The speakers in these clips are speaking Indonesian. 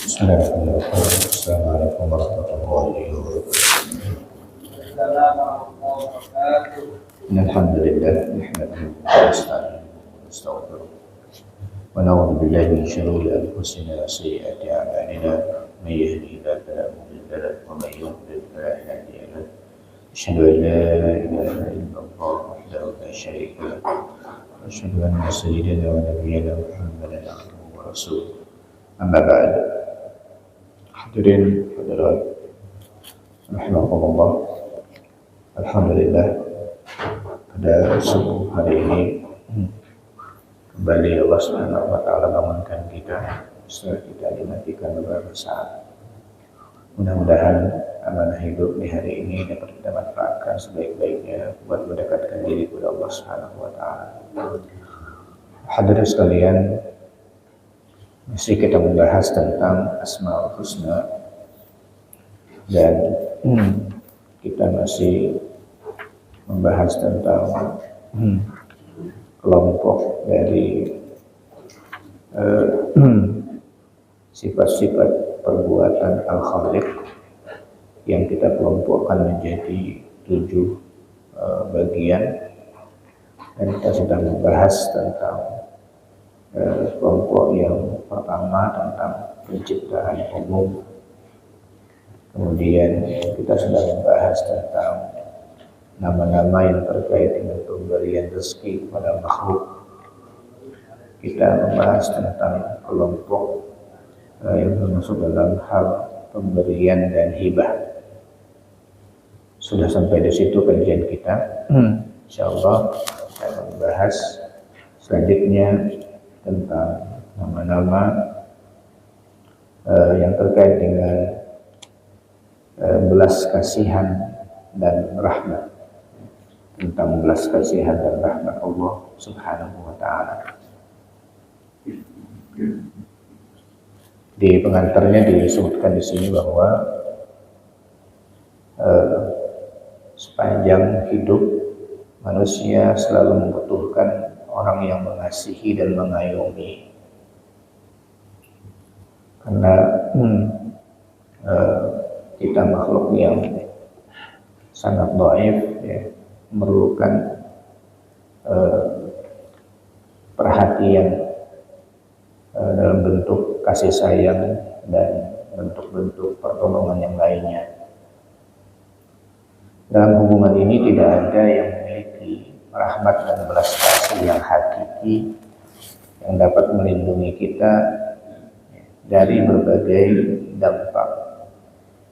Bismillahirrahmanirrahim. Assalamualaikum warahmatullahi wabarakatuh. Alhamdulillah, nahmaduhu wa nasta'inuhu wa nastaghfiruh. Wa na'udzu billahi min shururi anfusina wa sayyiati a'malina. May yahdihillahu fala mudilla lahu wa may yudlil fala hadiya lahu. Asyhadu an la ilaha illallah wahdahu la syarika lahu. Wa asyhadu anna sayyidana wa nabiyyana Muhammadan abduhu wa rasuluh. Amma ba'd. Hadirin hadirat rahimakumullah. Alhamdulillah, pada subuh hari ini kembali Allah Subhanahu wa taala bangunkan kita setelah kita dimatikan beberapa saat. Mudah-mudahan amanah hidup di hari ini dapat kita manfaatkan sebaik-baiknya buat mendekatkan diri kepada Allah Subhanahu wa taala. Hadirin sekalian, masih kita membahas tentang Asmaul Husna dan kita masih membahas tentang kelompok dari sifat-sifat perbuatan Al-Khaliq yang kita kelompokkan menjadi 7 bagian, dan kita sudah membahas tentang kelompok yang pertama tentang penciptaan umum. Kemudian kita sudah membahas tentang nama-nama yang terkait dengan pemberian rezeki kepada makhluk. Kita membahas tentang kelompok yang termasuk dalam hal pemberian dan hibah. Sudah sampai di situ kajian kita. Insyaallah kita akan membahas selanjutnya tentang nama-nama yang terkait dengan belas kasihan dan rahmat, tentang belas kasihan dan rahmat Allah Subhanahu wa taala. Di pengantarnya disebutkan di sini bahwa sepanjang hidup manusia selalu membutuhkan orang yang mengasihi dan mengayomi, karena kita makhluk yang sangat dhaif, ya, memerlukan perhatian dalam bentuk kasih sayang dan bentuk-bentuk pertolongan yang lainnya. Dalam hubungan ini tidak ada yang memiliki rahmat dan belas kasih yang hakiki yang dapat melindungi kita dari berbagai dampak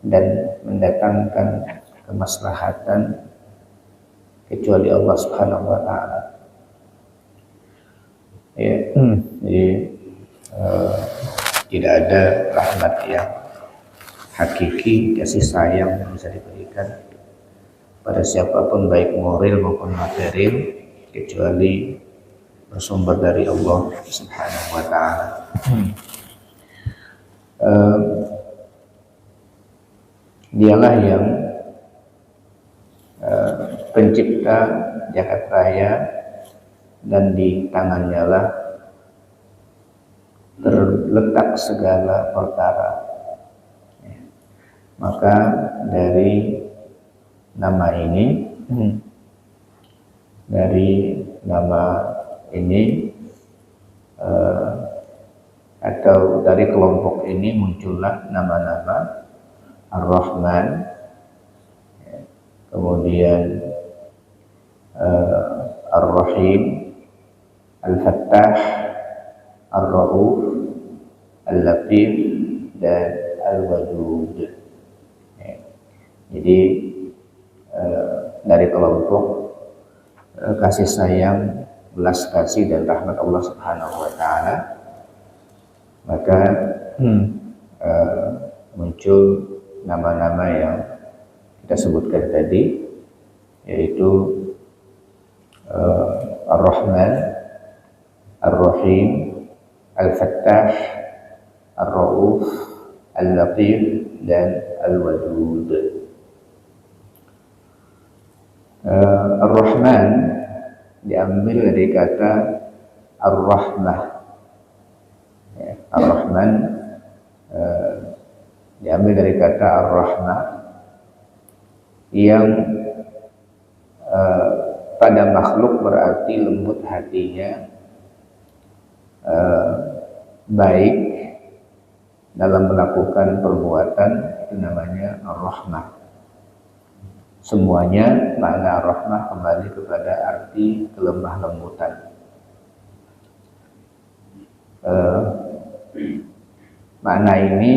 dan mendatangkan kemaslahatan kecuali Allah Subhanahu wa taala. Ya, jadi tidak ada rahmat yang hakiki, kasih sayang yang bisa diberikan pada siapapun baik moral maupun material kecuali bersumber dari Allah Subhanahu wa taala. Dialah yang pencipta jagat raya, dan di tangannya lah terletak segala perkara. Maka dari nama ini, atau dari kelompok ini muncullah nama-nama Ar-Rahman, kemudian Ar-Rahim, Al-Fattah, Ar-Ra'uf, Al-Latif, dan Al-Wadud. Jadi dari kelompok kasih sayang, belas kasih dan rahmat Allah Subhanahu wa taala, maka muncul nama-nama yang kita sebutkan tadi, yaitu Ar-Rahman, Ar-Rahim, Al-Fattah, Ar-Ra'uf, Al-Latif, dan Al-Wadud. Ar-Rahman diambil dari kata Ar-Rahmah. Ar-Rahman diambil dari kata ar-rahmah yang pada makhluk berarti lembut hatinya, baik dalam melakukan perbuatan, itu namanya ar-rahmah. Semuanya makna ar-rahmah kembali kepada arti kelemah lembutan. Makna ini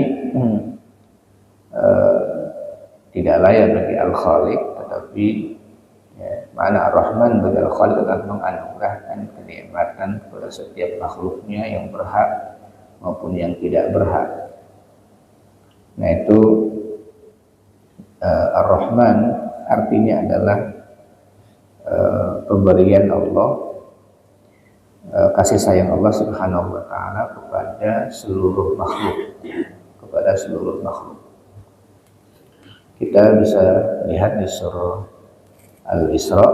tidak layak bagi Al-Khaliq, tetapi makna Ar-Rahman bagi Al-Khaliq adalah menganugerahkan kenikmatan kepada setiap makhluknya yang berhak maupun yang tidak berhak. Nah itu Ar-Rahman artinya adalah pemberian Allah, kasih sayang Allah Subhanahu wa taala kepada seluruh makhluk. Kita bisa lihat di surah Al-Isra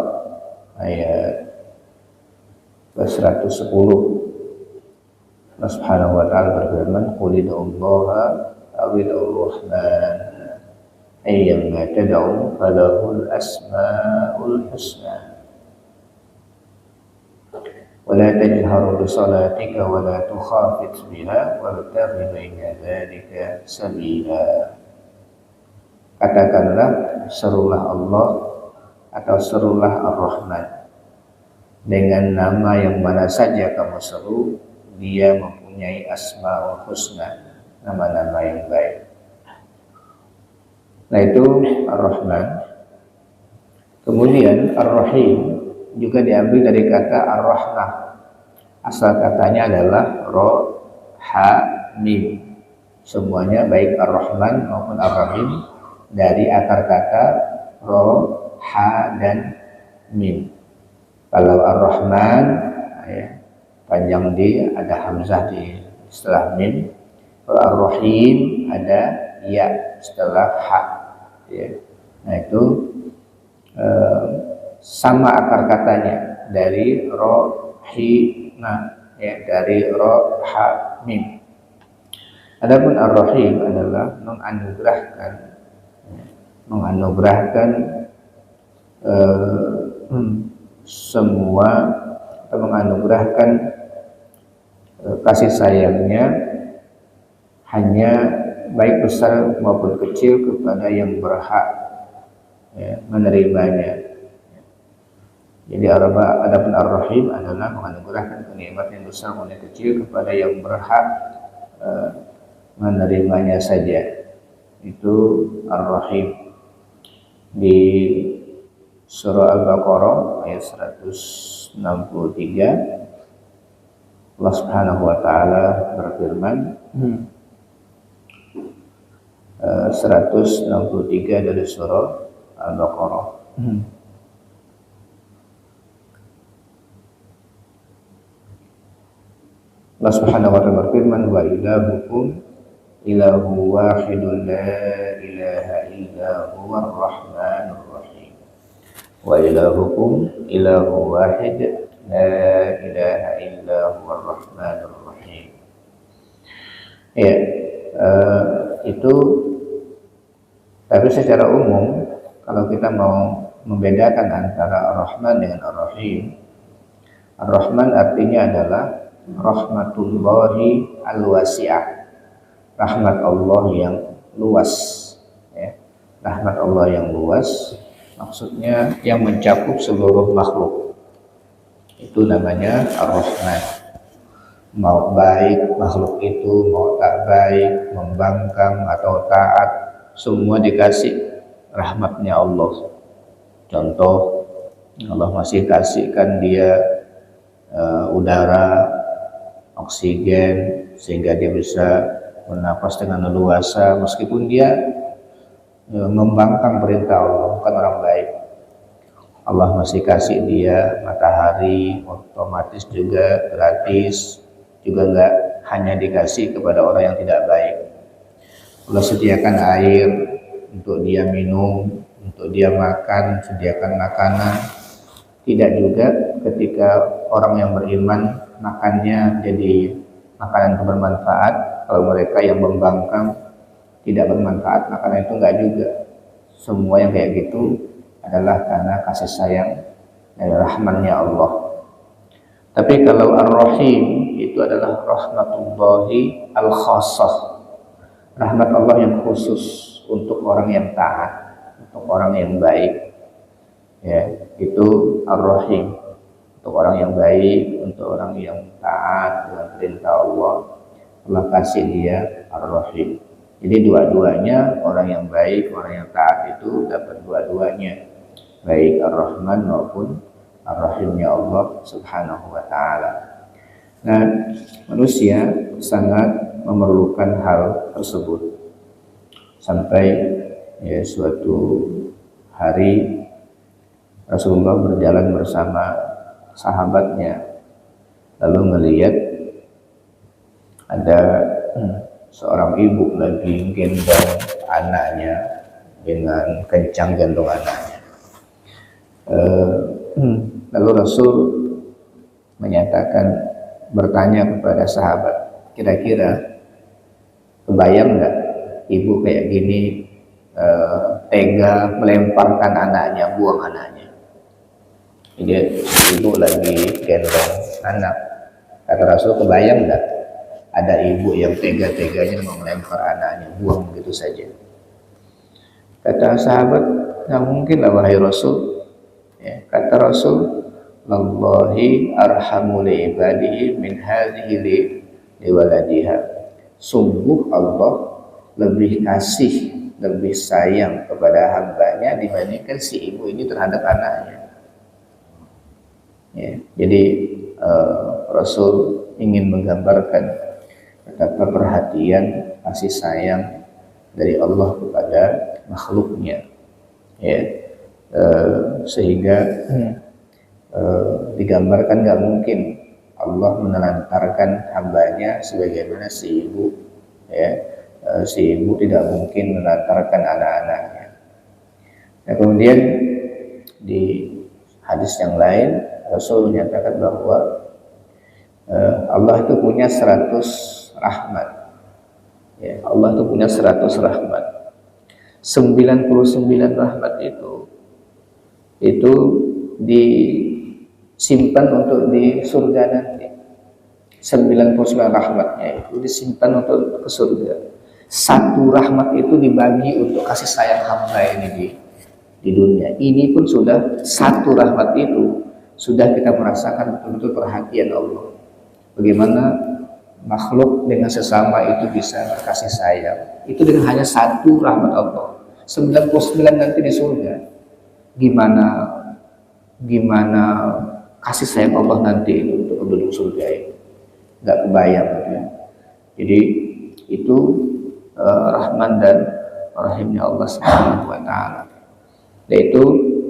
ayat 110. Allah Subhanahu wa taala berfirman, "Qul ud'ullaha aw ud'ur rahman, ayyamma tad'u falahul asmaul husna. ولا تجهر بصلاتك ولا تخافت بها وابتغ بين ذلك سبيلا." Katakanlah, serulah Allah atau serulah Ar-Rahman dengan nama yang mana saja kamu seru, dia mempunyai asmaul husna, nama-nama yang baik. Nah itu Ar-Rahman. Kemudian Ar-Rahim juga diambil dari kata Ar-Rahmah. Asal katanya adalah Ro, Ha, Mim. Semuanya baik Ar-Rahman maupun Ar-Rahim dari akar kata Ro, Ha, dan Mim. Kalau Ar-Rahman panjang D, ada Hamzah di setelah Mim. Kalau Ar-Rahim ada Ya setelah Ha. Nah itu sama akar katanya dari Ro, Hi, Na, dari Ro, Ha, Mim. Adapun Ar-Rahim adalah menganugerahkan semua atau menganugerahkan kasih sayangnya hanya baik besar maupun kecil kepada yang berhak menerimanya. Jadi adapun Ar-Rahim adalah menganugerahkan kenikmatan yang besar maupun yang kecil kepada yang berhak menerimanya saja. Itu Ar-Rahim. Di surah Al-Baqarah ayat 163 Allah Subhanahu wa taala berfirman, 163 dari surah Al-Baqarah. Allah Subhanahu wa taala berfirman, "Wa ilahukum ilahu wahidun la ilaha illa huwar rahmanur rahim." Wa ilahukum ilahu wahid la ilaha illa huwar rahmanur rahim. Ya, itu tapi secara umum kalau kita mau membedakan antara Ar-Rahman dengan Ar-Rahim, Ar-Rahman artinya adalah rahmatullahi al-wasi'ah, rahmat Allah yang luas, rahmat Allah yang luas maksudnya yang mencakup seluruh makhluk. Itu namanya Ar-Rahman. Mau baik makhluk itu, mau tak baik, membangkang atau taat, semua dikasih rahmatnya Allah. Contoh, Allah masih kasihkan dia udara, oksigen, sehingga dia bisa bernapas dengan leluasa meskipun dia membangkang perintah Allah, bukan orang baik. Allah masih kasih dia matahari otomatis juga gratis, juga enggak hanya dikasih kepada orang yang tidak baik. Allah sediakan air untuk dia minum, untuk dia makan, sediakan makanan. Tidak juga ketika orang yang beriman makannya jadi makanan bermanfaat. Kalau mereka yang membangkang tidak bermanfaat, maka itu enggak juga. Semua yang kayak gitu adalah karena kasih sayang dari rahmannya Allah. Tapi kalau Ar-Rahim itu adalah rahmatullahi al-khassah, rahmat Allah yang khusus untuk orang yang taat, untuk orang yang baik. Ya, itu Ar-Rahim, untuk orang yang baik, untuk orang yang taat dengan perintah Allah. Allah kasih dia Ar-Rahim. Jadi dua-duanya, orang yang baik, orang yang taat itu dapat dua-duanya, baik Ar-Rahman maupun Ar-Rahimnya Allah Subhanahu wa ta'ala. Nah, manusia sangat memerlukan hal tersebut. Sampai ya suatu hari Rasulullah berjalan bersama sahabatnya, lalu melihat ada seorang ibu lagi gendong anaknya dengan kencang, gendong anaknya. Lalu Rasul menyatakan, bertanya kepada sahabat, kira-kira kebayang nggak ibu kayak gini tega melemparkan anaknya, buang anaknya? Jadi ibu lagi gendong anak. Kata Rasul, kebayang nggak ada ibu yang tega-teganya mau melempar anaknya, buang begitu saja? Kata sahabat, nggak mungkin lah wahai Rasul. Ya, kata Rasul, wallahi arhamu li ibadihi min hadhihi li waladiha. Sungguh Allah lebih kasih, lebih sayang kepada hambanya dibandingkan si ibu ini terhadap anaknya. Ya, jadi Rasul ingin menggambarkan betapa perhatian, kasih sayang dari Allah kepada makhluknya, ya, sehingga digambarkan nggak mungkin Allah menelantarkan hambanya sebagaimana si ibu, ya, si ibu tidak mungkin menelantarkan anak-anaknya. Nah, kemudian di hadis yang lain Rasul menyatakan bahwa Allah itu punya 100 rahmat. Ya, Allah itu punya 100 rahmat. 99 rahmat itu disimpan untuk di surga nanti. 99 rahmatnya itu disimpan untuk ke surga. Satu rahmat itu dibagi untuk kasih sayang hamba ini di dunia. Ini pun sudah satu rahmat itu sudah kita merasakan betul-betul perhatian Allah. Bagaimana makhluk dengan sesama itu bisa kasih sayang. Itu dengan hanya satu rahmat Allah. 99 nanti di surga. Gimana kasih sayang Allah nanti itu untuk penduduk surga itu. Nggak kebayang ya. Jadi itu Rahman dan Rahimnya Allah Subhanahu wa ta'ala. Yaitu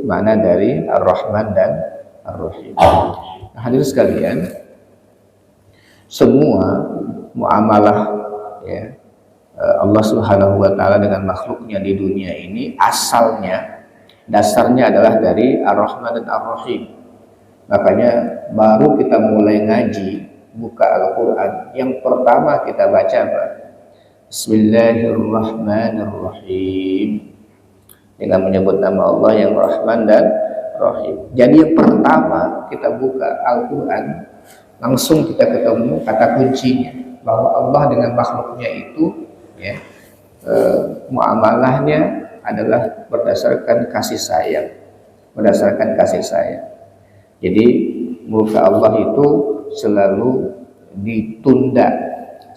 makna dari Ar-Rahman dan Ar-Rahim. Nah, hadirin sekalian, semua muamalah ya Allah Subhanahu wa ta'ala dengan makhluknya di dunia ini dasarnya adalah dari Ar-Rahman dan Ar-Rahim. Makanya baru kita mulai ngaji, buka Al-Quran, yang pertama kita baca apa? Bismillahirrahmanirrahim, dengan menyebut nama Allah yang Rahman dan Rahim. Jadi yang pertama kita buka Al-Quran, langsung kita ketemu kata kuncinya bahwa Allah dengan makhluknya itu ya, muamalahnya adalah berdasarkan kasih sayang, berdasarkan kasih sayang. Jadi muka Allah itu selalu ditunda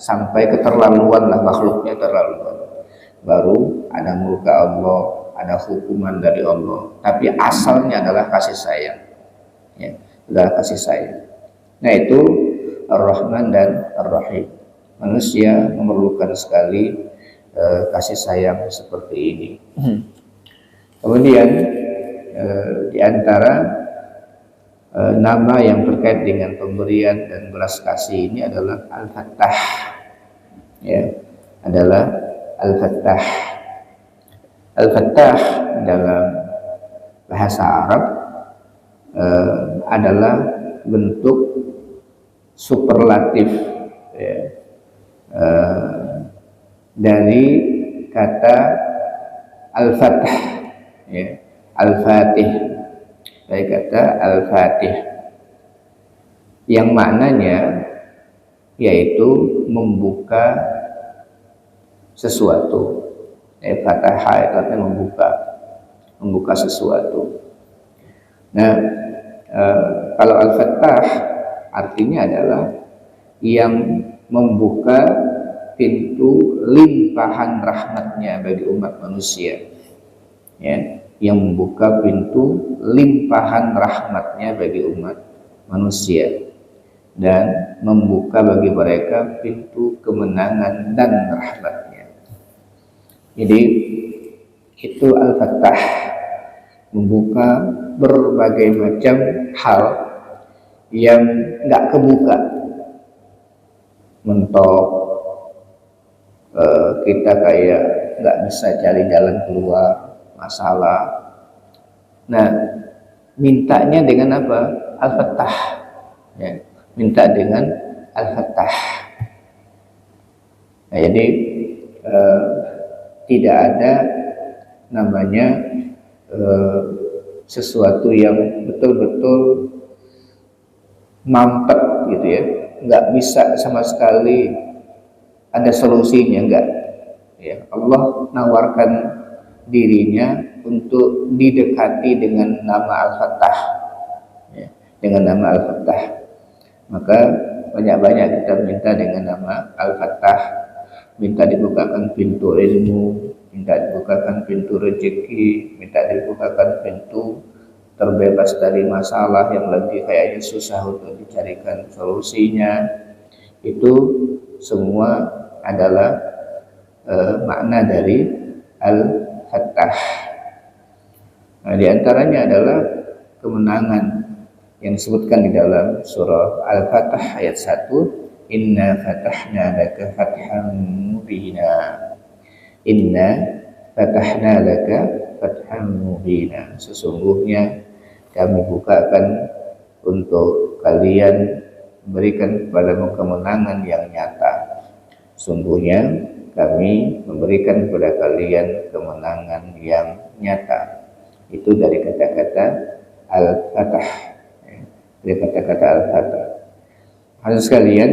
sampai keterlaluan lah, makhluknya terlaluan, baru ada muka Allah, ada hukuman dari Allah. Tapi asalnya adalah kasih sayang, ya, adalah kasih sayang. Nah, itu Ar-Rahman dan Ar-Rahim. Manusia memerlukan sekali kasih sayang seperti ini. Kemudian di antara nama yang terkait dengan pemberian dan belas kasih ini adalah Al-Fattah, ya, adalah Al-Fattah. Al-Fattah dalam bahasa Arab adalah bentuk superlatif ya, dari kata Al-Fath, ya, Al-Fatih, dari kata Al-Fatih, yang maknanya yaitu membuka sesuatu. Fataha itu artinya membuka sesuatu. Nah, kalau Al-Fattah artinya adalah yang membuka pintu limpahan rahmatnya bagi umat manusia, ya, yang membuka pintu limpahan rahmatnya bagi umat manusia dan membuka bagi mereka pintu kemenangan dan rahmatnya. Jadi itu Al-Fattah, membuka berbagai macam hal yang nggak kebuka, mentok, kita kayak nggak bisa cari jalan keluar masalah. Nah, mintanya dengan apa? Al-Fattah, ya, minta dengan Al-Fattah. Nah, jadi tidak ada namanya sesuatu yang betul-betul mampet gitu ya, nggak bisa sama sekali ada solusinya, enggak, ya. Allah nawarkan dirinya untuk didekati dengan nama Al-Fattah, ya, dengan nama Al-Fattah. Maka banyak-banyak kita minta dengan nama Al-Fattah, minta dibukakan pintu ilmu, minta dibukakan pintu rezeki, minta dibukakan pintu terbebas dari masalah yang lagi kayaknya susah untuk dicarikan solusinya. Itu semua adalah makna dari Al-Fattah. Nah, di antaranya adalah kemenangan yang disebutkan di dalam surah Al-Fatah ayat 1, Inna fatahna laka fatham mubina. Inna fatahna laka fatham mubina. Sesungguhnya kami bukakan untuk kalian, berikan kepadamu kemenangan yang nyata. Sungguhnya kami memberikan kepada kalian kemenangan yang nyata. Itu dari kata-kata Al-Fatah, ya, dari kata-kata Al-Fatah. Hadirin sekalian,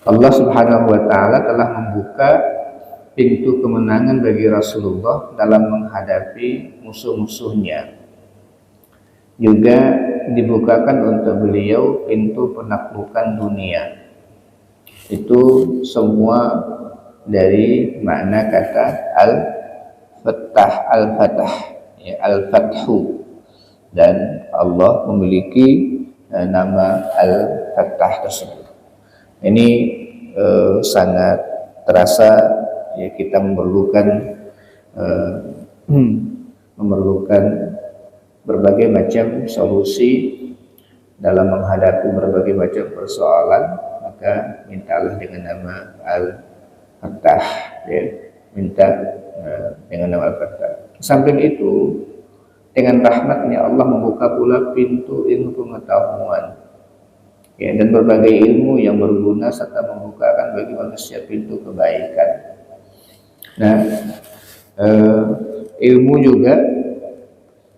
Allah Subhanahu wa Ta'ala telah membuka pintu kemenangan bagi Rasulullah dalam menghadapi musuh-musuhnya. Juga dibukakan untuk beliau pintu penaklukan dunia. Itu semua dari makna kata Al-Fattah, Al-Fatah, ya, Al-Fathu. Dan Allah memiliki nama Al-Fattah tersebut. Ini sangat terasa, ya, kita memerlukan berbagai macam solusi dalam menghadapi berbagai macam persoalan. Maka mintalah dengan nama Al-Fattah, ya, minta dengan nama Al-Fattah. Samping itu, dengan rahmatnya Allah membuka pula pintu ilmu pengetahuan, ya, dan berbagai ilmu yang berguna, serta membukakan bagi manusia pintu kebaikan. Nah, ilmu juga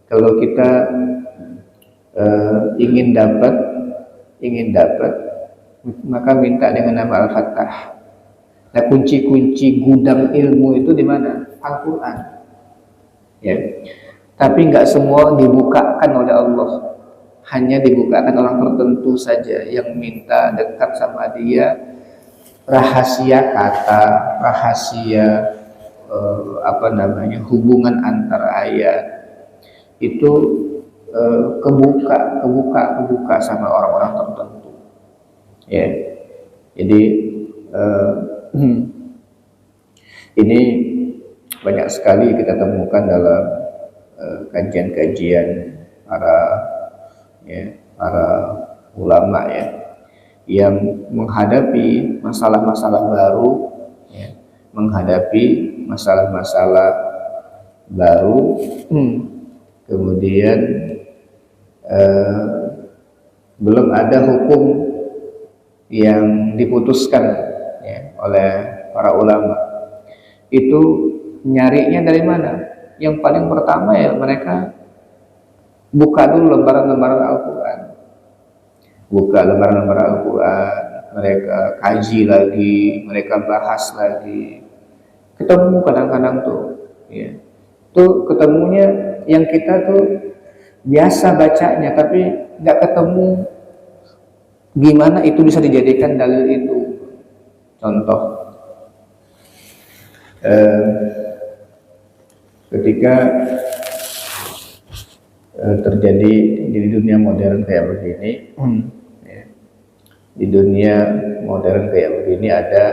kalau kita ingin dapat, maka minta dengan nama Al-Fattah. Nah, kunci-kunci gudang ilmu itu di mana? Al-Quran, ya. Tapi nggak semua dibukakan oleh Allah, hanya dibukakan orang tertentu saja yang minta dekat sama Dia. Rahasia kata, rahasia hubungan antar ayat itu kebuka sama orang-orang tertentu, ya. Jadi ini banyak sekali kita temukan dalam kajian-kajian para ulama, ya, yang menghadapi masalah-masalah baru, ya, menghadapi masalah-masalah baru, kemudian belum ada hukum yang diputuskan oleh para ulama. Itu nyarinya dari mana? Yang paling pertama ya mereka buka dulu lembaran-lembaran Al-Quran, buka lembaran-lembaran Al-Quran, mereka kaji lagi, mereka bahas lagi, ketemu kadang-kadang tuh, ya, tuh ketemunya yang kita tuh biasa bacanya, tapi nggak ketemu gimana itu bisa dijadikan dalil itu. Contoh, ketika terjadi di dunia modern kayak begini, ya, di dunia modern kayak begini ada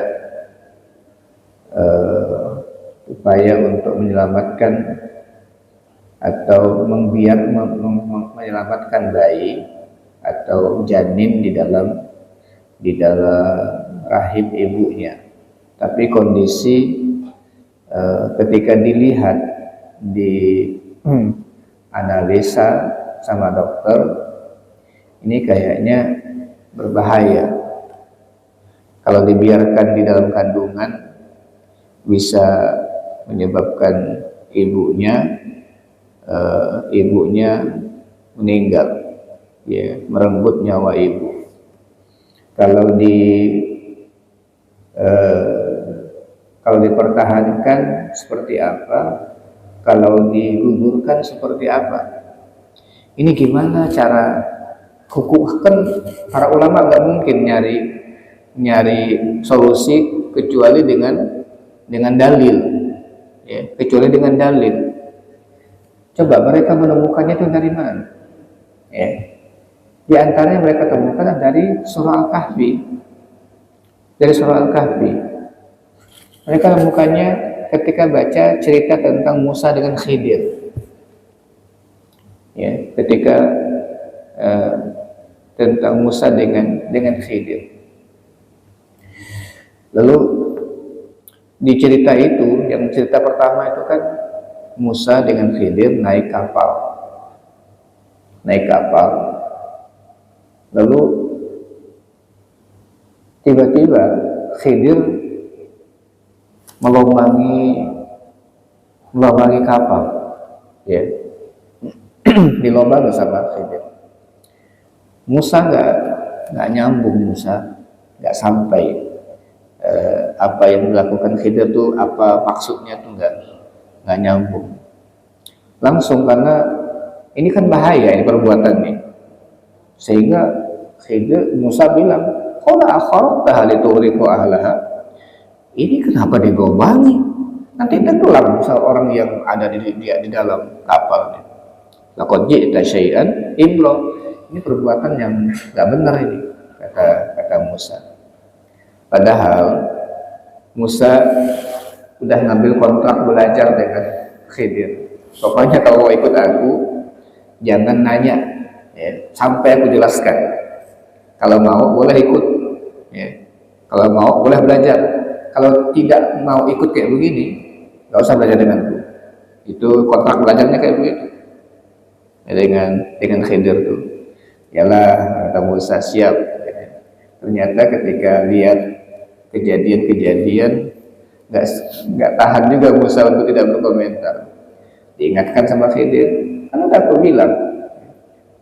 upaya untuk menyelamatkan atau menyelamatkan bayi atau janin di dalam rahim ibunya. Tapi kondisi ketika dilihat di analisa sama dokter, ini kayaknya berbahaya. Kalau dibiarkan di dalam kandungan bisa menyebabkan ibunya meninggal, ya, merenggut nyawa ibu. Kalau dipertahankan seperti apa? Kalau digugurkan seperti apa? Ini gimana cara hukum? Kan para ulama nggak mungkin nyari solusi kecuali dengan dalil, ya, kecuali dengan dalil. Coba mereka menemukannya itu dari mana? Ya. Di antaranya mereka temukan dari surah Al-Kahfi. Dari surah Al-Kahfi. Mereka menemukannya ketika baca cerita tentang Musa dengan Khidir. Ya, ketika tentang Musa dengan Khidir. Lalu di cerita itu, yang cerita pertama itu kan Musa dengan Khidir naik kapal. Lalu tiba-tiba Khidir melombangi kapal, ya, dilombangi sama Khidir. Musa nggak nyambung, Musa nggak sampai apa yang dilakukan Khidir tuh, apa maksudnya tuh nggak nyambung. Langsung, karena ini kan bahaya ini perbuatan nih, sehingga Musa bilang, qala akharta lituriqu ahlaha. Ini kenapa digobangi? Nanti tenggelam seorang yang ada di dalam kapal. Laqad ji'ta syai'an imra. Ini perbuatan yang nggak benar ini, kata Musa. Padahal Musa udah ngambil kontrak belajar dengan Khidir. Pokoknya kalau mau ikut aku, jangan nanya, ya, sampai aku jelaskan. Kalau mau boleh ikut, ya. Kalau mau boleh belajar. Kalau tidak mau ikut kayak begini, nggak usah belajar denganku. Itu kontrak belajarnya kayak begitu, ya, dengan Khidir tuh. Yalah, kata Musa, siap. Ya. Ternyata ketika lihat kejadian nggak tahan juga Musa untuk tidak berkomentar. Diingatkan sama Khidir, kan udah aku bilang,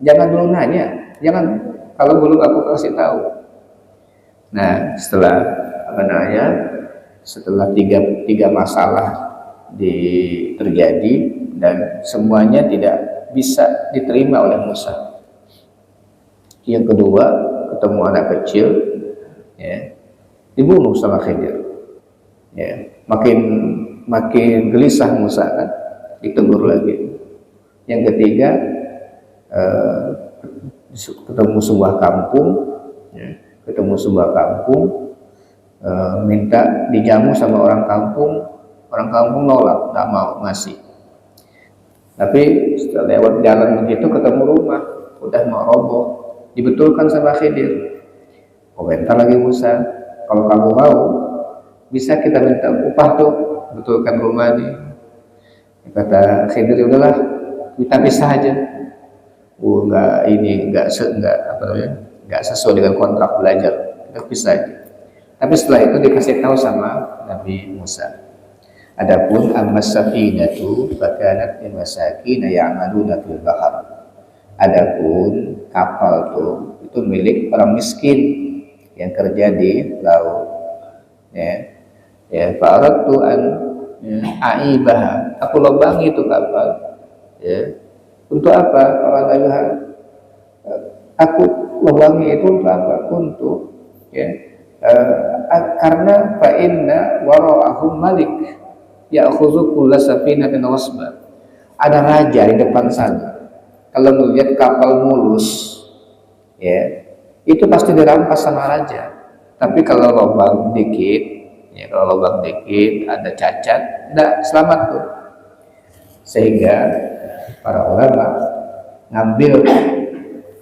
jangan dulu nanya, jangan kalau belum aku kasih tahu. Nah, setelah tiga masalah terjadi dan semuanya tidak bisa diterima oleh Musa. Yang kedua, ketemu anak kecil, ya, dibunuh sama Khidir. Ya, makin gelisah Musa kan, ditegur lagi. Yang ketiga, ketemu sebuah kampung, ya, minta dijamu sama orang kampung nolak, nggak mau ngasih. Tapi setelah lewat jalan begitu ketemu rumah, udah mau roboh, dibetulkan sama Khidir. Komentar lagi Musa, kalau kamu mau, bisa kita minta upah tuh, betulkan rumah ini. Kata Khidir, udahlah, kita pisah aja. Nggak sesuai dengan kontrak belajar, kita pisah aja. Tapi setelah itu dikasih tahu sama Nabi Musa. Adapun amma-safinatu fakanat limasakin ya'maluna fil bahr. Adapun kapal itu milik orang miskin yang kerja di laut. Ya, fa'aradtu an a'ibaha. Aku lobangi itu kapal. Ya. Untuk apa? Aku lobangi itu untuk apa? Untuk karena fa inna wara'ahum malik ya'khudhu kulla safinatin wasba. Ada raja di depan sana. Kalau melihat kapal mulus, itu pasti dirampas sama raja. Tapi kalau lubang dikit, ada cacat, enggak selamat tuh. Sehingga para ulama ngambil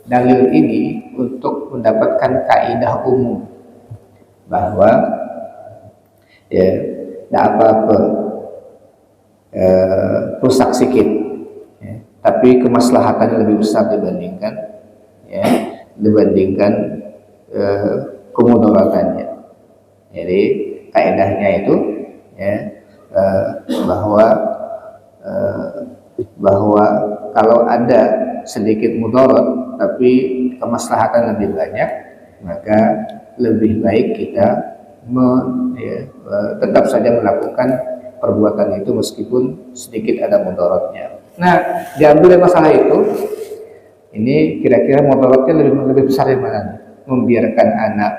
dalil ini untuk mendapatkan kaidah umum bahwa tidak apa-apa rusak sikit, tapi kemaslahatannya lebih besar dibandingkan kemudaratannya. Jadi kaidahnya itu bahwa kalau ada sedikit mudarat tapi kemaslahatan lebih banyak, maka lebih baik kita tetap saja melakukan perbuatan itu meskipun sedikit ada mudaratnya. Nah, diambil dari masalah itu, ini kira-kira mudaratnya lebih besar dari mana? Membiarkan anak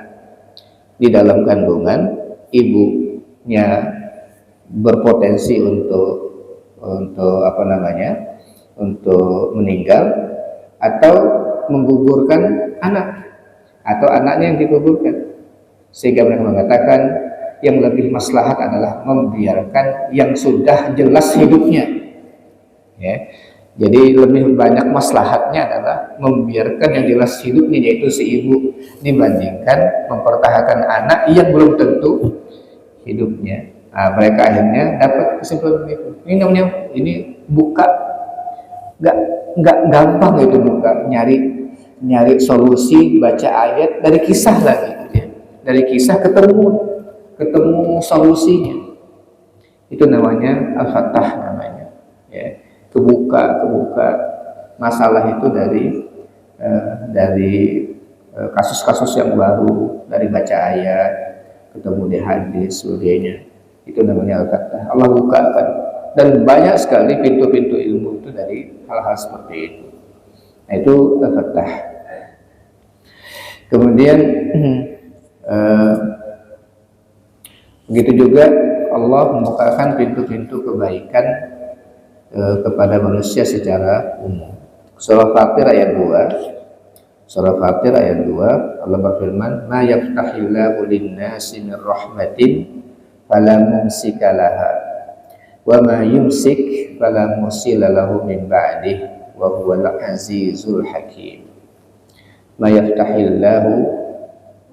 di dalam kandungan, ibunya berpotensi untuk meninggal, atau menggugurkan anak, atau anaknya yang digugurkan. Sehingga mereka mengatakan yang lebih maslahat adalah membiarkan yang sudah jelas hidupnya. Jadi lebih banyak maslahatnya adalah membiarkan yang jelas hidupnya, yaitu si ibu, dibandingkan mempertahankan anak yang belum tentu hidupnya. Nah, mereka akhirnya dapat kesimpulan itu. Ini namanya buka, nggak gampang itu buka, nyari solusi, baca ayat dari kisah lagi, dari kisah ketemu solusinya. Itu namanya al-fatah namanya. Kebuka masalah itu dari kasus-kasus yang baru, dari baca ayat, ketemu di hadis, sebagainya. Itu namanya al-fatah. Allah bukakan, dan banyak sekali pintu-pintu ilmu itu dari hal-hal seperti itu. Nah, itu al-fatah. Kemudian begitu juga Allah membukakan pintu-pintu kebaikan kepada manusia secara umum. Surah Fatir ayat 2 Allah berfirman, "Ma yaftahillahu lin-nasi min rahmatin fala mumsika laha wa ma yumsik fala mursila lahu min ba'dihi wa huwal azizul hakim." Ma yaftahillahu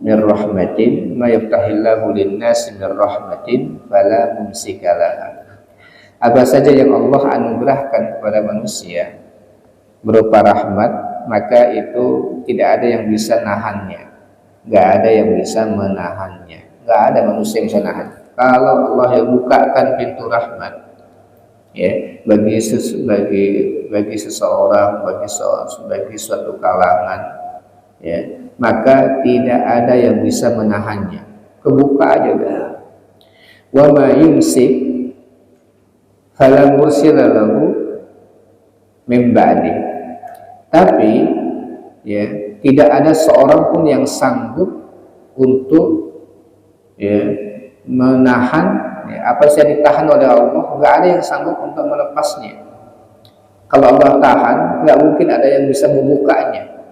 min rahmatin, ma yaftahillahu lin-nasi min rahmatin fala mumsika laha. Apa saja yang Allah anugerahkan kepada manusia berupa rahmat, maka itu tidak ada yang bisa nahannya, nggak ada yang bisa menahannya, nggak ada manusia yang bisa nahan. Kalau Allah yang bukakan pintu rahmat, bagi seseorang, bagi suatu kalangan, maka tidak ada yang bisa menahannya, kebuka aja dah. Wa ma yumsik fala mursila lahu min ba'di. Tapi tidak ada seorang pun yang sanggup untuk menahan apa yang ditahan oleh Allah. Nggak ada yang sanggup untuk melepasnya. Kalau Allah tahan, nggak mungkin ada yang bisa membukanya.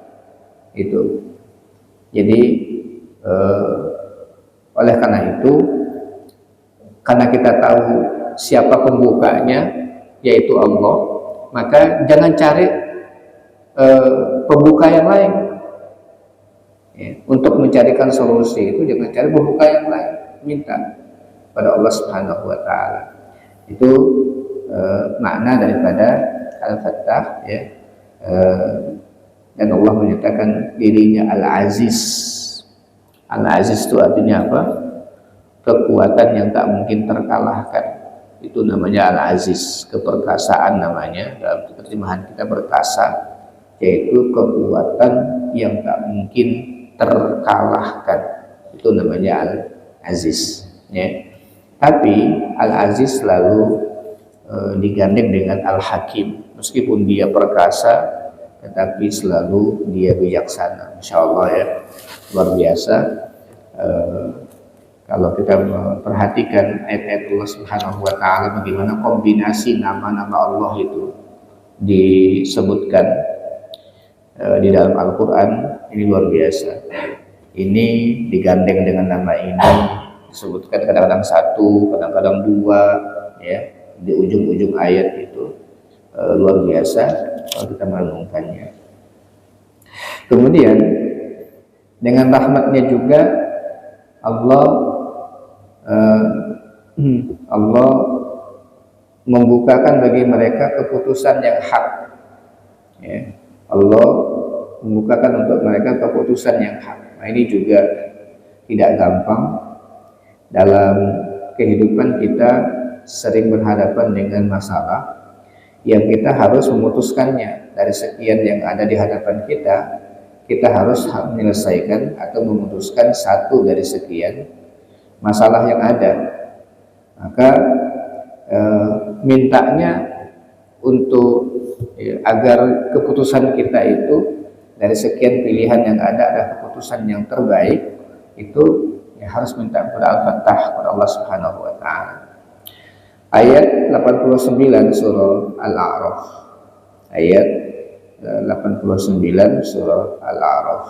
Itu. Jadi oleh karena itu, karena kita tahu siapa pembukanya, yaitu Allah, maka jangan cari pembuka yang lain. Untuk mencarikan solusi itu jangan cari pembuka yang lain, minta pada Allah Subhanahu wa Ta'ala. Itu makna daripada Al-Fattah, dan Allah menyatakan dirinya Al-Aziz. Al-Aziz itu artinya apa? kekuatan yang tak mungkin terkalahkan. Itu namanya Al-Aziz, keperkasaan namanya, dalam terjemahan kita perkasa, yaitu kekuatan yang tak mungkin terkalahkan. Itu namanya Al-Aziz, ya. Tapi Al-Aziz selalu digandeng dengan Al-Hakim. Meskipun dia perkasa, tetapi selalu dia bijaksana. Masya Allah, ya, luar biasa. Kalau kita memperhatikan ayat-ayat Allah Subhanahu wa Ta'ala, bagaimana kombinasi nama-nama Allah itu disebutkan di dalam Al-Quran, ini luar biasa. Ini digandeng dengan nama ini, disebutkan kadang-kadang satu, kadang-kadang dua, ya, di ujung-ujung ayat itu. Luar biasa kalau kita merenungkannya. Kemudian dengan rahmatnya juga Allah membukakan bagi mereka keputusan yang hak, ya. Allah membukakan untuk mereka keputusan yang hak. Nah, ini juga tidak gampang. Dalam kehidupan kita sering berhadapan dengan masalah yang kita harus memutuskannya. Dari sekian yang ada di hadapan kita harus menyelesaikan atau memutuskan satu dari sekian masalah yang ada. Maka mintanya untuk agar keputusan kita itu dari sekian pilihan yang ada keputusan yang terbaik, itu ya harus minta kepada Al-Fattah, kepada Allah Subhanahu wa Ta'ala. Ayat 89 surah Al-A'raf. Ayat 89 surah Al-A'raf.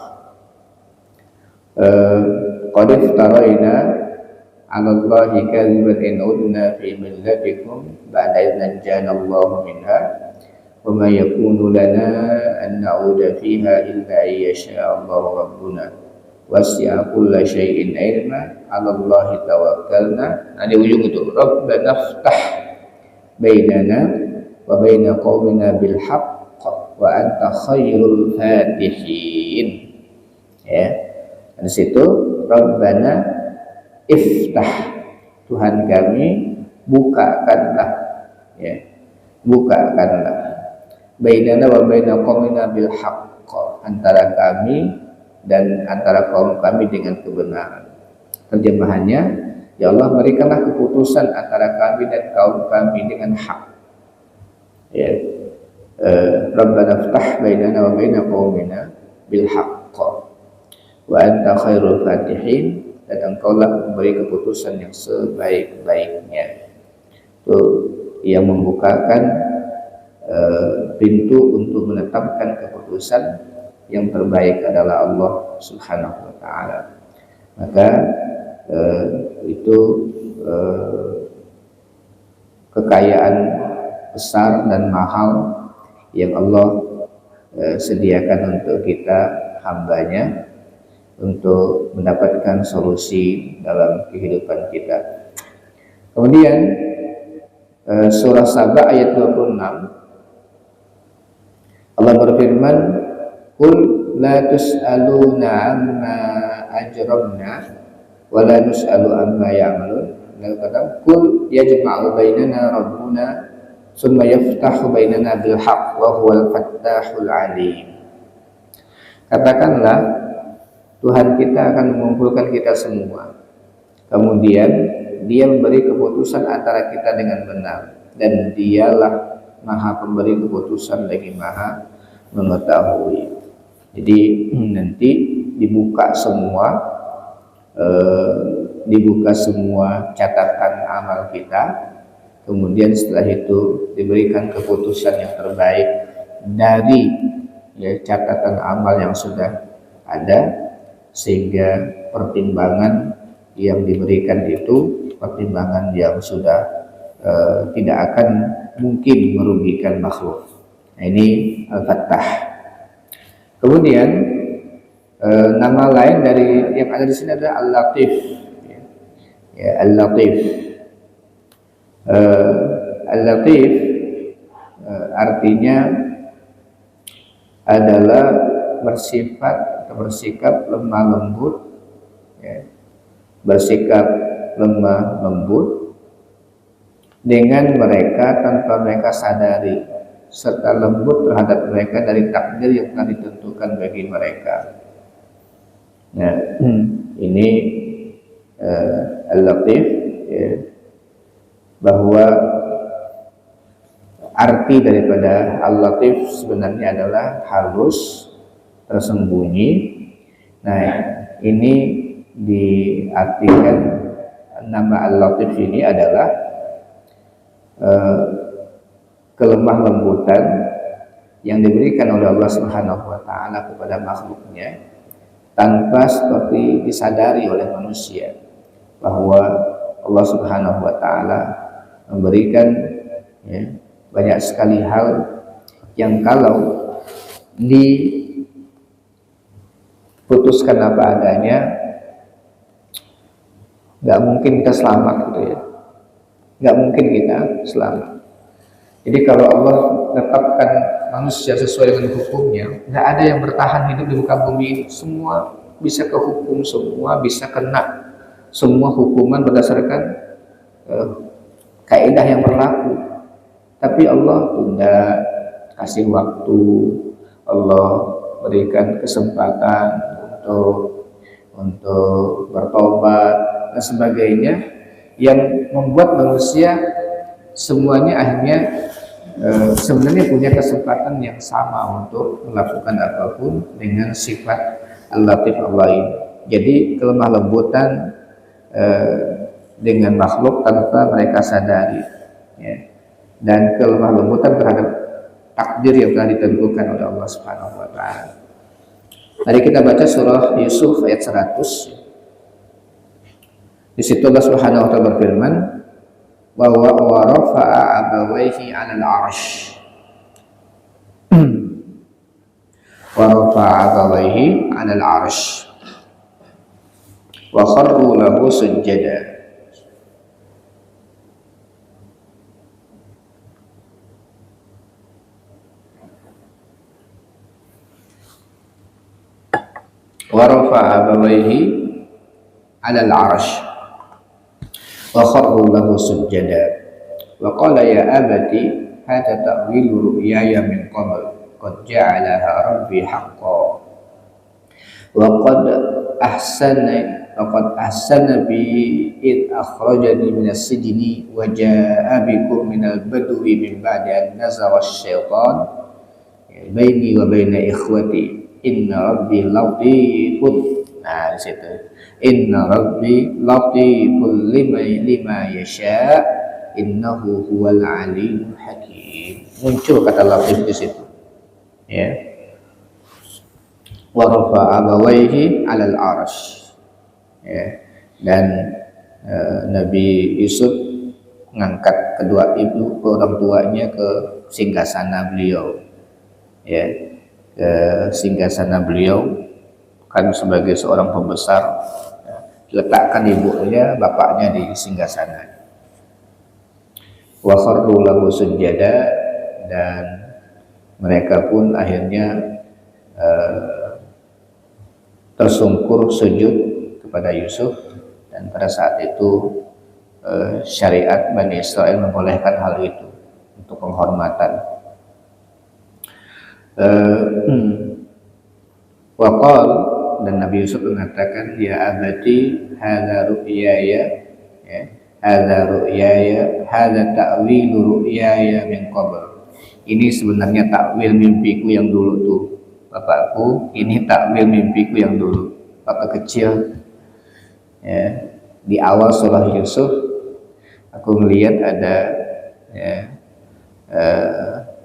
Qad iftarayna 'ala Allahi kadhiban in udna fi millatikum ba'da idh najjana Allahu minha wa ma yakunu lana an na'uda fiha illa an yasha Allahu rabbuna wasi'a kulla syai'in ilma 'ala Allahi tawakkalna. Nah, di ujung itu Rabbana ftah bainana wa baina qaumina bil haqq wa anta khairul fatihin, ya. Dan situ Rabbana iftah, Tuhan kami bukakanlah, ya, bukakanlah bainana wa baina qaumina bil haqq, antara kami dan antara kaum kami dengan kebenaran. Terjemahannya, ya Allah, berikanlah keputusan antara kami dan kaum kami dengan hak, ya. Rabbana ftah bainana wa baina qaumina bil haqq wa anta khairul fatihin, dan engkaulah memberi keputusan yang sebaik-baiknya. Itu yang membukakan pintu untuk menetapkan keputusan yang terbaik adalah Allah Subhanahu wa Ta'ala. Maka itu kekayaan besar dan mahal yang Allah sediakan untuk kita, hambanya, untuk mendapatkan solusi dalam kehidupan kita. Kemudian surah Saba ayat 26, Allah berfirman, Qul la tus'aluna amma ajramna wa la nus'alu amma ya'malun. Lalu kata, Qul yajma'u bainana rabbuna summa yaftahu bainana bil haqq wa huwal fattahul alim. Katakanlah, Tuhan kita akan mengumpulkan kita semua, kemudian Dia memberi keputusan antara kita dengan benar, dan Dialah Maha Pemberi keputusan lagi Maha Mengetahui. Jadi nanti dibuka semua catatan amal kita, kemudian setelah itu diberikan keputusan yang terbaik dari, ya, catatan amal yang sudah ada, sehingga pertimbangan yang diberikan itu pertimbangan yang sudah tidak akan mungkin merugikan makhluk. Nah, ini Al-Fattah. Kemudian nama lain dari yang ada di sini adalah Al-Latif, ya, Al-Latif. Al-Latif artinya adalah bersikap lemah lembut, ya, bersikap lemah lembut dengan mereka tanpa mereka sadari, serta lembut terhadap mereka dari takdir yang telah ditentukan bagi mereka. Nah, ini Al-Latif, ya, bahwa arti daripada Al-Latif sebenarnya adalah halus, tersembunyi. Nah, ini diartikan nama Al-Latif ini adalah kelemah lembutan yang diberikan oleh Allah Subhanahu wa taala kepada makhluknya tanpa seperti disadari oleh manusia bahwa Allah Subhanahu wa taala memberikan, ya, banyak sekali hal yang kalau diputuskan apa adanya nggak mungkin kita selamat gitu ya, nggak mungkin kita selamat. Jadi kalau Allah tetapkan manusia sesuai dengan hukumnya, nggak ada yang bertahan hidup di muka bumi ini. Semua bisa kehukum, semua bisa kena semua hukuman berdasarkan kaidah yang berlaku. Tapi Allah tunda, kasih waktu, Allah berikan kesempatan untuk bertobat dan sebagainya, yang membuat manusia semuanya akhirnya sebenarnya punya kesempatan yang sama untuk melakukan apapun dengan sifat Al-Latif Allah ini. Jadi kelemah lembutan dengan makhluk tanpa mereka sadari, ya, dan kelemah lembutan terhadap takdir yang telah ditentukan oleh Allah Subhanahu wa taala. Mari kita baca surah Yusuf ayat 100. Di situ Allah Subhanahu wa taala berfirman, wa rafa'a abawaihi 'alal 'arsy. Wa rafa'a abawaihi 'alal 'arsy wa kharru lahu sujada. Wa rafa'a abawaihi 'alal 'arsy wa kharru lahu sujada wa qala ya abati hadha ta'wilu ru'yaya min qabl qad ja'alaha rabbi haqqan wa qad ahsana bi id akhrajani minas sijni wa jaa'a bikum minal badwi min ba'di an nazagha asy-syaitan baini wa baina ikhwati inna rabbi latifun. Nah, di situ inna rabbi latiful lima yasha innahu huwal alimul hakim. Muncul kata latif di situ, ya. Wa rafa'a abawaihi 'alal 'arsy, ya. Dan Nabi Yusuf mengangkat kedua orang tuanya ke singgasana beliau, ya, ke singgasana beliau. Kan sebagai seorang pembesar, ya, letakkan ibunya, bapaknya di singgasana. Wa kharru lahu sujada, dan mereka pun akhirnya tersungkur sujud kepada Yusuf, dan pada saat itu syariat Bani Israel membolehkan hal itu untuk penghormatan. Waqal, dan Nabi Yusuf mengatakan, ya abati hadza ru'yaya, ya, hadza ru'yaya hadza ta'wilu ru'yaya min qabl. Ini sebenarnya takwil mimpiku yang dulu tuh, bapakku, ini takwil mimpiku yang dulu waktu kecil, ya. Di awal surah Yusuf aku melihat ada, ya,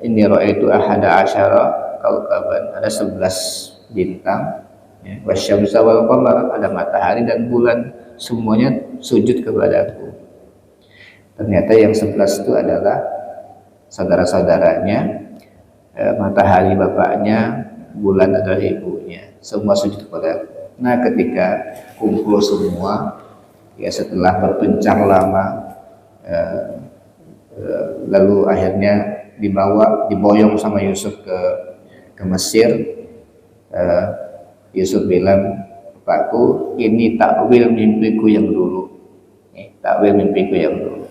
ini ra'aitu ahada asyara kaukaban, ada 11 bintang, ya, wasyamsa wal qamar, ada matahari dan bulan, semuanya sujud kepadaku. Ternyata yang 11 itu adalah saudara-saudaranya, matahari bapaknya, bulan adalah ibunya, semua sujud kepadaku. Nah, ketika kumpul semua, ya, setelah berpencar lama, lalu akhirnya diboyong sama Yusuf ke Mesir. Yusuf bilang, bapakku, ini takwil mimpiku yang dulu, takwil mimpiku yang dulu.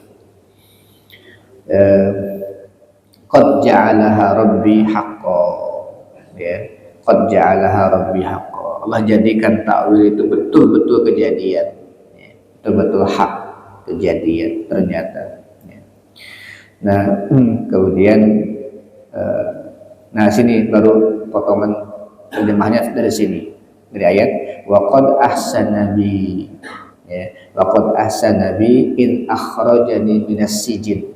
Qad ja'alaha rabbi haqqan, ya. Qad ja'alaha rabbi haqqan. Allah jadikan takwil itu betul-betul kejadian, ya. Betul-betul hak kejadian ternyata, ya. Nah, kemudian nah sini baru potongan terjemahnya dari sini, dari ayat wa qad ahsana bi, ya, wa qad ahsana bi in akhrajani minas sijin.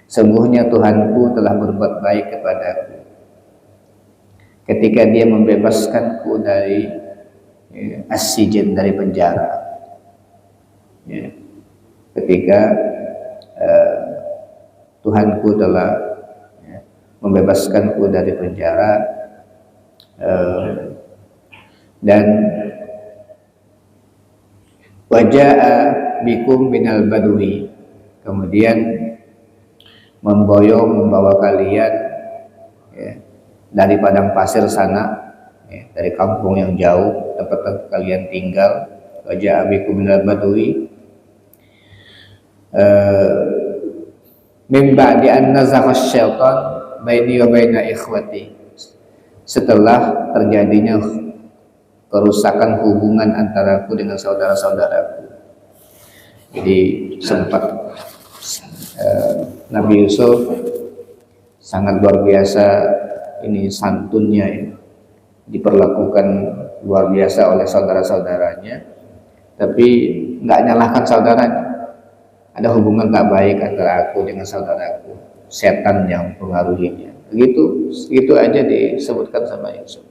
Sungguhnya Tuhanku telah berbuat baik kepadaku ketika Dia membebaskanku dari as-sijin, dari penjara, ya. Ketika Tuhanku telah, ya, membebaskanku dari penjara, dan waja'a bikum minal badui, kemudian membawa kalian, ya, dari padang pasir sana, ya, dari kampung yang jauh tempat kalian tinggal. Waja'a bikum minal badui min ba'di an nazagha syaitan baini wa baina ikhwati, setelah terjadinya kerusakan hubungan antaraku dengan saudara-saudaraku. Jadi sempat Nabi Yusuf sangat luar biasa ini santunnya, ya. Diperlakukan luar biasa oleh saudara-saudaranya, tapi nggak nyalahkan saudaranya. Ada hubungan tak baik antara aku dengan saudaraku, setan yang mempengaruhinya. Gitu aja disebutkan sama Yusuf.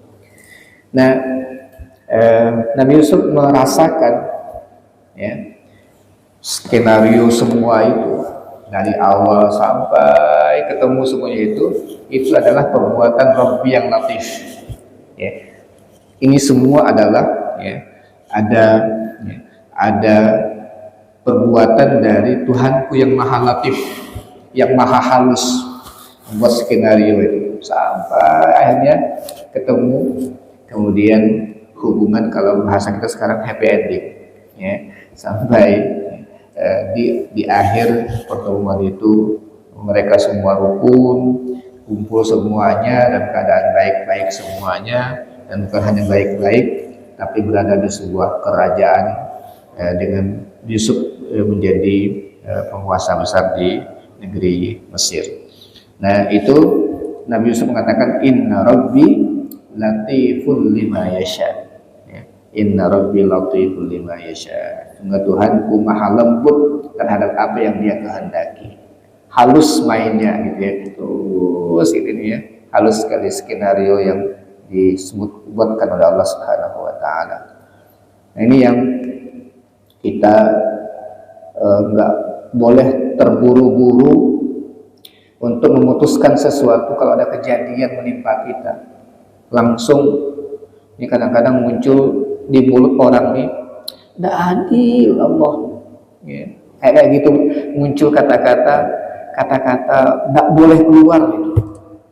Nah, Nabi Yusuf merasakan, ya, skenario semua itu dari awal sampai ketemu semuanya itu adalah perbuatan Rabbi yang latif, ya. Ini semua adalah, ya, ada perbuatan dari Tuhanku yang maha latif, yang maha halus membuat skenario itu sampai akhirnya ketemu, kemudian hubungan, kalau bahasa kita sekarang happy ending, ya, sampai di akhir pertemuan itu mereka semua rukun, kumpul semuanya dan keadaan baik-baik semuanya, dan bukan hanya baik-baik tapi berada di sebuah kerajaan, dengan Yusuf menjadi penguasa besar di negeri Mesir. Nah, itu Nabi Yusuf mengatakan inna rabbi latiful lima yasha, ya. Inna rabbi latiful lima yasha. Sungguh Tuhanku maha lembut terhadap apa yang Dia kehendaki. Halus mainnya, gitu ya. Terus ini, ya, halus sekali skenario yang dibuatkan oleh Allah Subhanahu wa taala. Nah, ini yang kita nggak boleh terburu-buru untuk memutuskan sesuatu. Kalau ada kejadian menimpa kita, langsung ini kadang-kadang muncul di mulut orang nih, tidak adil Allah, ya. Kayak gitu muncul kata-kata tidak boleh keluar, gitu.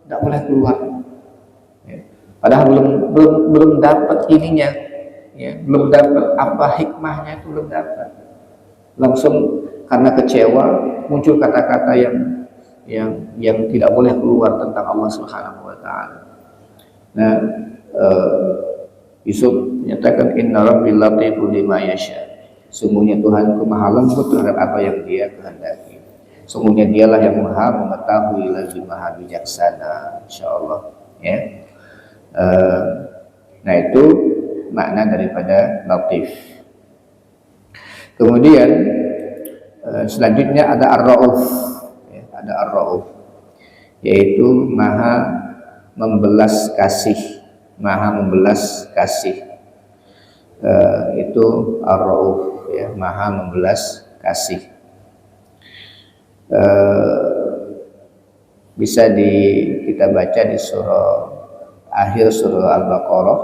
Tidak boleh keluar, ya. Padahal belum dapat ininya, ya, belum dapat apa hikmahnya, itu belum dapat. Langsung karena kecewa muncul kata-kata yang tidak boleh keluar tentang Allah Subhanahu wa taala. Nah, Yusuf menyatakan inna rabbil latiful lima yasha. Sungguhnya Tuhanku maha lembut terhadap apa yang Dia kehendaki. Sungguhnya Dialah yang maha mengetahui lagi maha bijaksana, insyaallah, ya. Nah, itu makna daripada latif. Kemudian selanjutnya ada ar-rauf, ya, ada ar-rauf, yaitu maha membelas kasih, maha membelas kasih. Itu ar-rauf, ya, maha membelas kasih. Bisa kita baca di akhir surah Al-Baqarah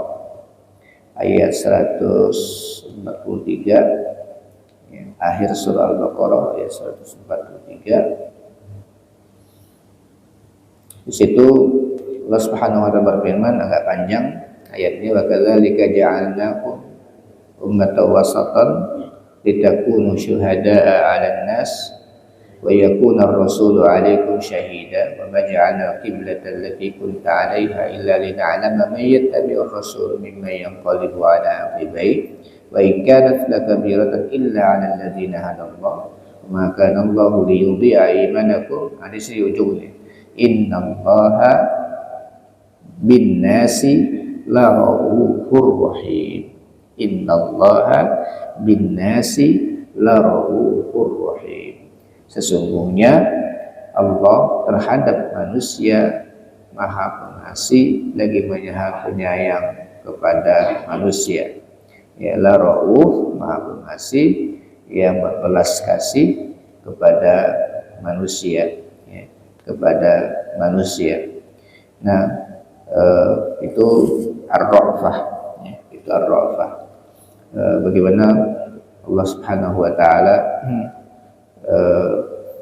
ayat 143, ya, akhir surah Al-Baqarah ayat 143. Di situ Allah Subhanahu wa taala berfirman, agak panjang ayat ini, wa kadzalika ja'alnakum ummatan wasatan litakunu syuhada'a 'alan nas wa yakuna ar-rasulu 'alaikum syahida wa ma ja'alna al-qiblata allati kunta 'alaiha illa lina'lama man yattabi'ur rasul mimman yanqalibu 'ala 'aqibai wa in kanat lakabiratan illa 'alal ladzina hadallahu wa ma kana Allahu liyudhi'a imanakum. Ada di ujungnya, innallaha bin nasi la raufur rahim. Innallaha bin nasi la raufur rahim. Sesungguhnya Allah terhadap manusia maha pengasih lagi maha penyayang kepada manusia. Ya, la rauf, maha pengasih yang berbelas kasih kepada manusia, ya, kepada manusia. Nah, itu ar-ra'fah, ya, itu ar-ra'fah. Bagaimana Allah Subhanahu wa taala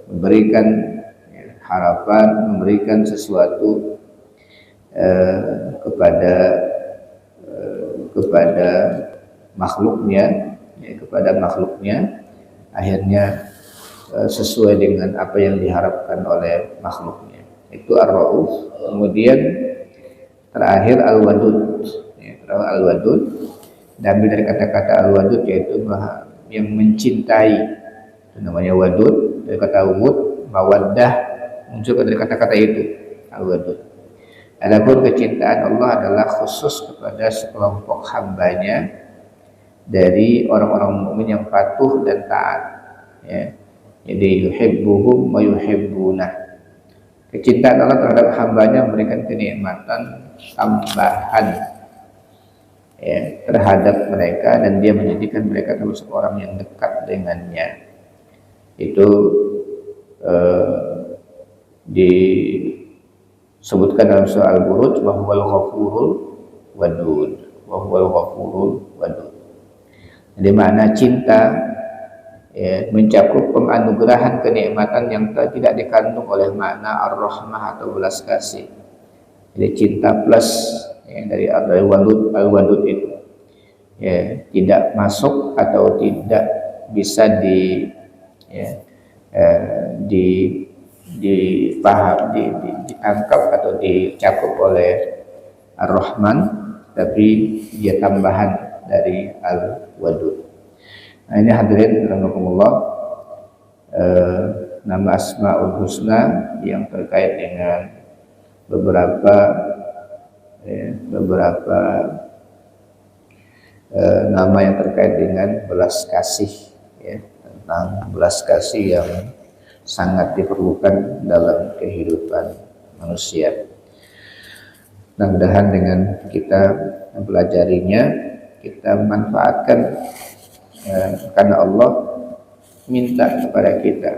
memberikan, ya, harapan, memberikan sesuatu kepada makhluknya, ya, kepada makhluknya, akhirnya sesuai dengan apa yang diharapkan oleh makhluknya. Itu ar-rauf. Kemudian terakhir al-wadud, ya, al-wadud diambil dari kata-kata al-wadud, yaitu yang mencintai. Itu namanya wadud, dari kata wud, mawaddah, muncul dari kata-kata itu, al-wadud. Adapun kecintaan Allah adalah khusus kepada sekelompok hambanya dari orang-orang mukmin yang patuh dan taat, ya. Jadi yuhibbuhum wa yuhibbunah. Kecintaan Allah terhadap hambanya memberikan kenikmatan tambahan, ya, terhadap mereka, dan dia menjadikan mereka termasuk orang yang dekat dengannya. Itu disebutkan dalam surah Al-Buruj, wa huwal ghafurul wadud, wa huwal ghafurul wadud. Jadi makna cinta, ya, mencakup penganugerahan kenikmatan yang tidak dikandung oleh makna ar-rahmah atau belas kasih. Jadi cinta plus, ya, dari al-wadud itu, ya, tidak masuk atau tidak bisa ditangkap atau dicakup oleh ar-Rahman, tapi dia tambahan dari al-wadud. Nah, ini hadirin rahimakumullah, nama Asmaul Husna yang terkait dengan beberapa nama yang terkait dengan belas kasih, ya, tentang belas kasih yang sangat diperlukan dalam kehidupan manusia. Mudah-mudahan dengan kita mempelajarinya, kita manfaatkan, karena Allah minta kepada kita,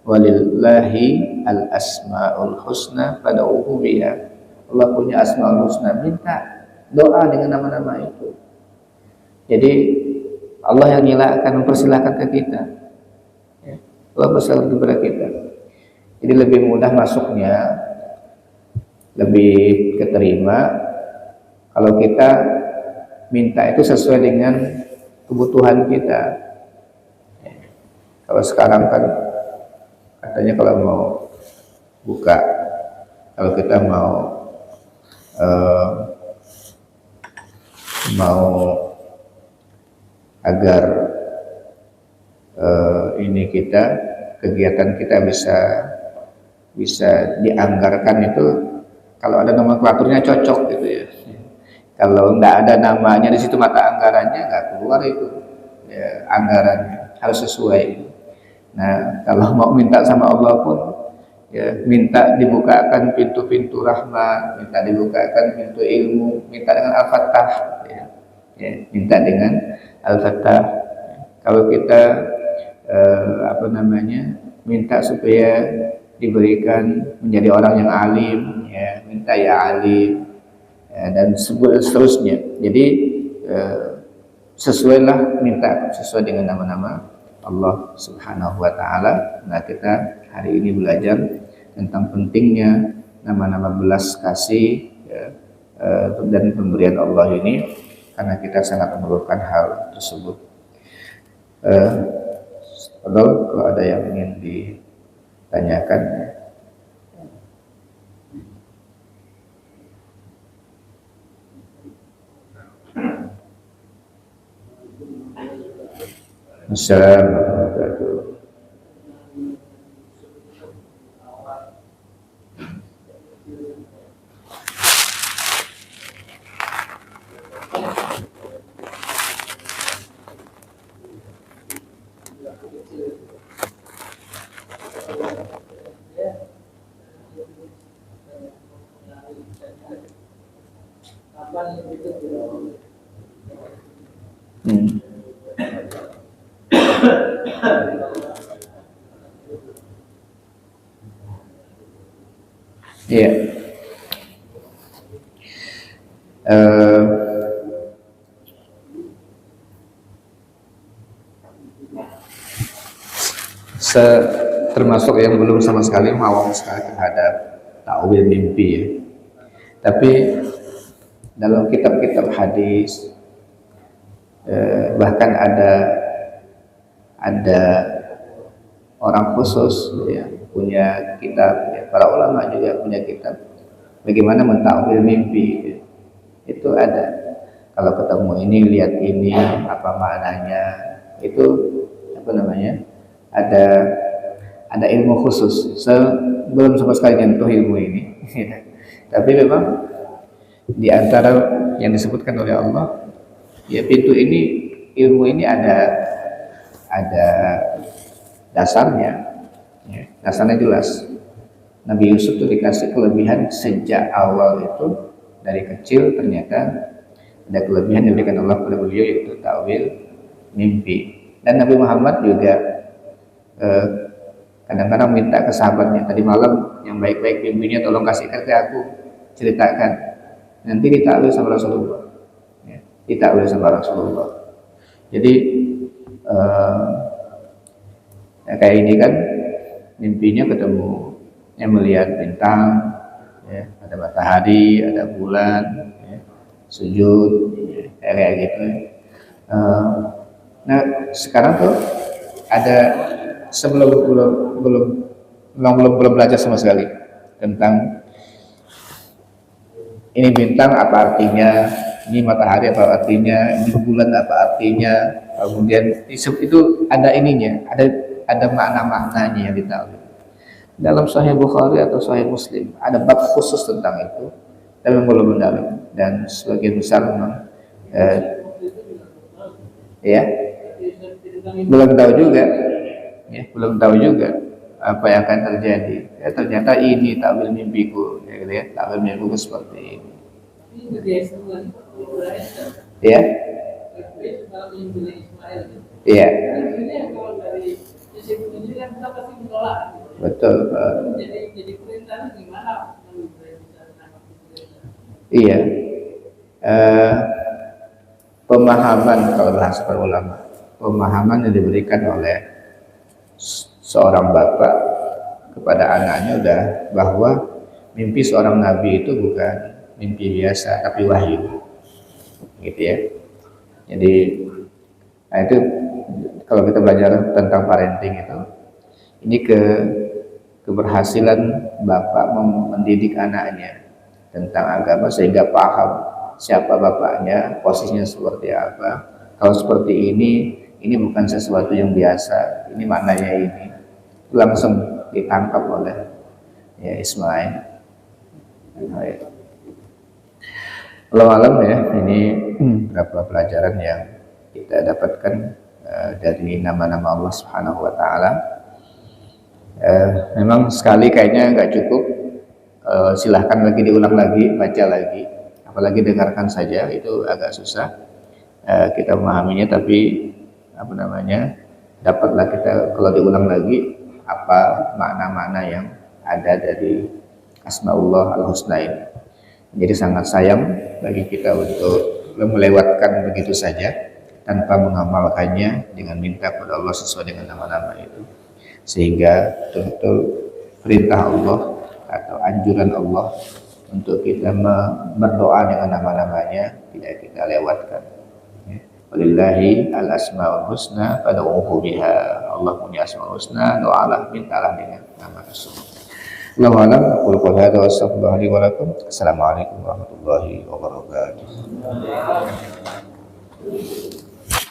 walillahi al-asmaul husna fad'uhu biha. Allah punya asmaul husna, minta doa dengan nama-nama itu. Jadi Allah yang akan mempersilahkan ke kita, ya. Allah mempersilahkan kepada kita. Jadi lebih mudah masuknya, lebih keterima kalau kita minta itu sesuai dengan kebutuhan kita, ya. Kalau sekarang kan katanya kalau mau buka, kalau kita mau agar ini kegiatan kita bisa dianggarkan, itu kalau ada nomenklaturnya cocok gitu, ya. Kalau nggak ada namanya di situ, mata anggarannya nggak keluar itu, ya, anggarannya harus sesuai. Nah, kalau mau minta sama Allah pun, ya, minta dibukakan pintu-pintu rahmat, minta dibukakan pintu ilmu, minta dengan Al-Fattah, ya. Ya, minta dengan Al-Fattah. Kalau kita minta supaya diberikan menjadi orang yang alim, ya, minta ya alim, ya, dan seterusnya. Jadi sesuailah, minta sesuai dengan nama-nama Allah Subhanahu wa taala. Nah, kita hari ini belajar tentang pentingnya nama-nama belas kasih, ya, dan pemberian Allah ini, karena kita sangat memerlukan hal tersebut. Eh, kalau ada yang ingin ditanyakan. Assalamualaikum warahmatullahi wabarakatuh. Hmm. Iya. Termasuk yang belum sama sekali awam sekali terhadap takwil mimpi ya. Tapi dalam kitab-kitab hadis bahkan ada orang khusus ya, punya kitab ya, para ulama juga punya kitab bagaimana mentakwil mimpi. Itu ada, kalau ketemu ini lihat ini apa maknanya, itu apa namanya, ada ilmu khusus. Belum sama sekali nyentuh ilmu ini tapi memang di antara yang disebutkan oleh Allah ya, pintu ini, ilmu ini ada dasarnya ya, dasarnya jelas. Nabi Yusuf itu dikasih kelebihan sejak awal, itu dari kecil ternyata ada kelebihan yang diberikan Allah kepada beliau, yaitu takwil mimpi. Dan Nabi Muhammad juga kadang-kadang minta ke sahabatnya, tadi malam yang baik-baik mimpinya tolong kasihkan ke aku, ceritakan, nanti ditakwil sama Rasulullah ya, ditakwil sama Rasulullah. Jadi ya kayak ini kan mimpinya ketemu yang melihat bintang ya, ada matahari, ada bulan ya, sujud ya, kayak gitu. Nah sekarang tuh ada, sebelum belum belajar sama sekali tentang ini bintang apa artinya, ini matahari apa artinya, ini bulan apa artinya, kemudian itu ada ininya, ada makna-maknanya yang ditahu. Dalam Sahih Bukhari atau Sahih Muslim ada bab khusus tentang itu, tapi belum mendalam, dan sebagian besar memang ya belum tahu juga ya, belum tahu juga apa yang akan terjadi ya, ternyata ini takwil mimpiku ya, gitu ya, takwil mimpiku seperti ini ya ya betul. Iya, pemahaman, kalau bahasa para ulama, pemahaman yang diberikan oleh seorang bapak kepada anaknya udah bahwa mimpi seorang nabi itu bukan mimpi biasa tapi wahyu, gitu ya. Jadi nah itu kalau kita belajar tentang parenting itu, ini keberhasilan bapak mendidik anaknya tentang agama sehingga paham siapa bapaknya, posisinya seperti apa. Kalau seperti ini bukan sesuatu yang biasa, ini maknanya ini. Langsung ditangkap oleh ya Ismail. Allah alam ya, ini beberapa pelajaran yang kita dapatkan dari nama-nama Allah Subhanahu wa Ta'ala. Memang sekali kayaknya nggak cukup, silahkan lagi diulang lagi, baca lagi, apalagi dengarkan saja itu agak susah kita memahaminya, tapi apa namanya, dapatlah kita kalau diulang lagi apa makna-makna yang ada dari Asmaullah Al-Husna ini. Jadi sangat sayang bagi kita untuk melewatkan begitu saja tanpa mengamalkannya dengan minta kepada Allah sesuai dengan nama-nama itu, sehingga betul-betul perintah Allah atau anjuran Allah untuk kita berdoa dengan nama-namanya tidak kita lewatkan ya. Walillahi al-asmaul husna fad'uhu biha. Allah punya asmaul husna, doalah, mintalah dengan nama tersebut. Allahu a'lam. Aqulu qouli hadza wa astaghfirullaha li wa lakum. Assalamualaikum warahmatullahi wabarakatuh.